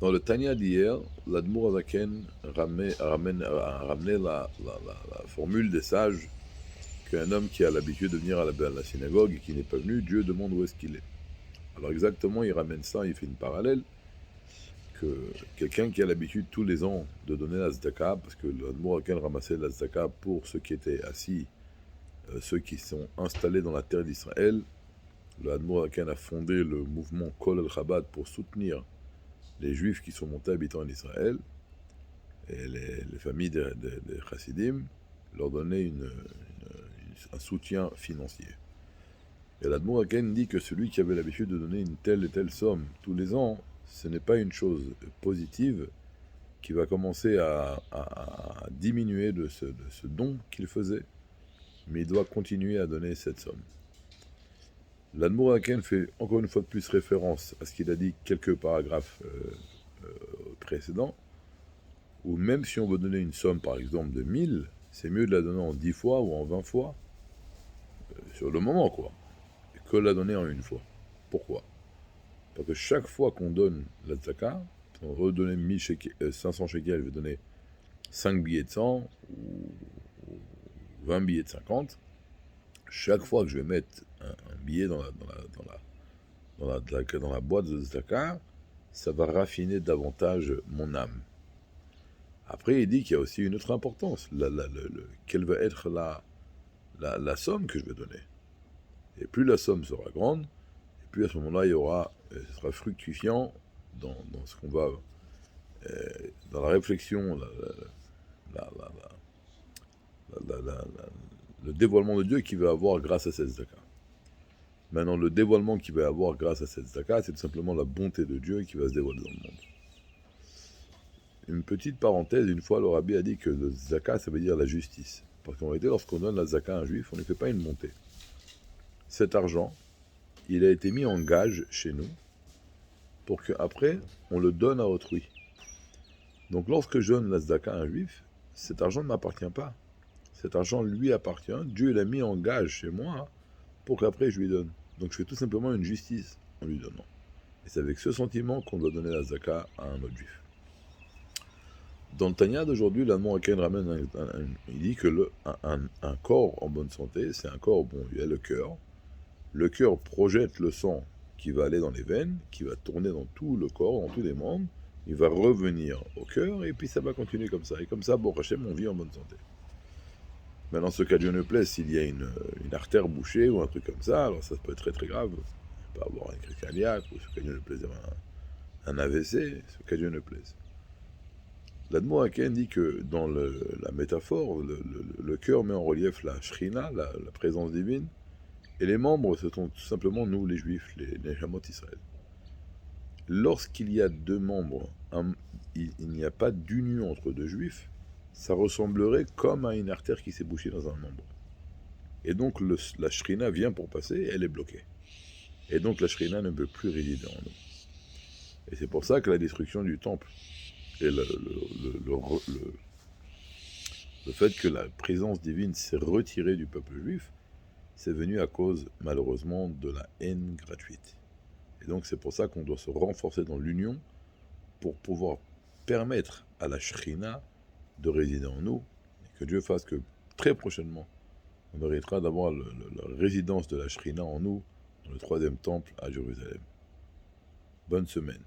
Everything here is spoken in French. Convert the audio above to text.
Dans le Tanya d'hier, l'Admour Azaken a ramené la formule des sages qu'un homme qui a l'habitude de venir à la synagogue et qui n'est pas venu, Dieu demande où est-ce qu'il est. Alors exactement, il ramène ça, il fait une parallèle, que quelqu'un qui a l'habitude tous les ans de donner la zdaka, parce que l'Admour Azaken ramassait la zdaka pour ceux qui étaient assis, ceux qui sont installés dans la terre d'Israël. Le Admour Azaken a fondé le mouvement Kol el-Chabad pour soutenir les juifs qui sont montés habitants en Israël, et les familles des chassidim leur donnaient un soutien financier. Et l'Admour Aken dit que celui qui avait l'habitude de donner une telle et telle somme tous les ans, ce n'est pas une chose positive qui va commencer à diminuer de ce don qu'il faisait, mais il doit continuer à donner cette somme. L'Admour Aken fait encore une fois de plus référence à ce qu'il a dit quelques paragraphes précédents, où même si on veut donner une somme par exemple de 1000, c'est mieux de la donner en 10 fois ou en 20 fois, sur le moment quoi, que la donner en une fois. Pourquoi? Parce que chaque fois qu'on donne la tzaka, on veut donner 500 shekels, je vais donner 5 billets de 100 ou 20 billets de 50. Chaque fois que je vais mettre un billet dans la boîte de tzaka, ça va raffiner davantage mon âme. Après, il dit qu'il y a aussi une autre importance. Quelle va être la somme que je vais donner? Et plus la somme sera grande, et plus à ce moment-là, ce sera fructifiant dans ce qu'on va, dans la réflexion, la- la- le dévoilement de Dieu qu'il va avoir grâce à cette zaka. Maintenant, le dévoilement qu'il va avoir grâce à cette zaka, c'est tout simplement la bonté de Dieu qui va se dévoiler dans le monde. Une petite parenthèse, une fois, le rabbi a dit que le zaka, ça veut dire la justice. Parce qu'en réalité, lorsqu'on donne la zaka à un juif, on ne fait pas une montée. Cet argent, il a été mis en gage chez nous pour qu'après, on le donne à autrui. Donc lorsque je donne la zaka à un juif, cet argent ne m'appartient pas. Cet argent lui appartient. Dieu l'a mis en gage chez moi pour qu'après je lui donne. Donc je fais tout simplement une justice en lui donnant. Et c'est avec ce sentiment qu'on doit donner la zaka à un autre juif. Dans le Tanya d'aujourd'hui, l'Admon Aken ramène il dit que un corps en bonne santé, c'est un corps, bon, il y a le cœur. Le cœur projette le sang qui va aller dans les veines, qui va tourner dans tout le corps, dans tous les membres. Il va revenir au cœur, et puis ça va continuer comme ça. Et comme ça, bon, Hachem, on vit en bonne santé. Mais dans ce cas, Dieu ne plaise, s'il y a une artère bouchée ou un truc comme ça, alors ça peut être très très grave. Il peut avoir un crise cardiaque, ou ce cas Dieu ne plaise, un AVC, ce cas Dieu ne plaise. L'Admo Aken dit que dans la métaphore, le cœur met en relief la shrina, la présence divine, et les membres, ce sont tout simplement nous, les juifs, les Hamot Israël. Lorsqu'il y a deux membres, il n'y a pas d'union entre deux juifs, ça ressemblerait comme à une artère qui s'est bouchée dans un membre. Et donc la shrina vient pour passer, elle est bloquée. Et donc la shrina ne peut plus résider en nous. Et c'est pour ça que la destruction du temple et le fait que la présence divine s'est retirée du peuple juif, c'est venu à cause, malheureusement, de la haine gratuite. Et donc c'est pour ça qu'on doit se renforcer dans l'union pour pouvoir permettre à la Shrina de résider en nous, et que Dieu fasse que très prochainement, on méritera d'avoir la résidence de la Shrina en nous, dans le troisième temple à Jérusalem. Bonne semaine.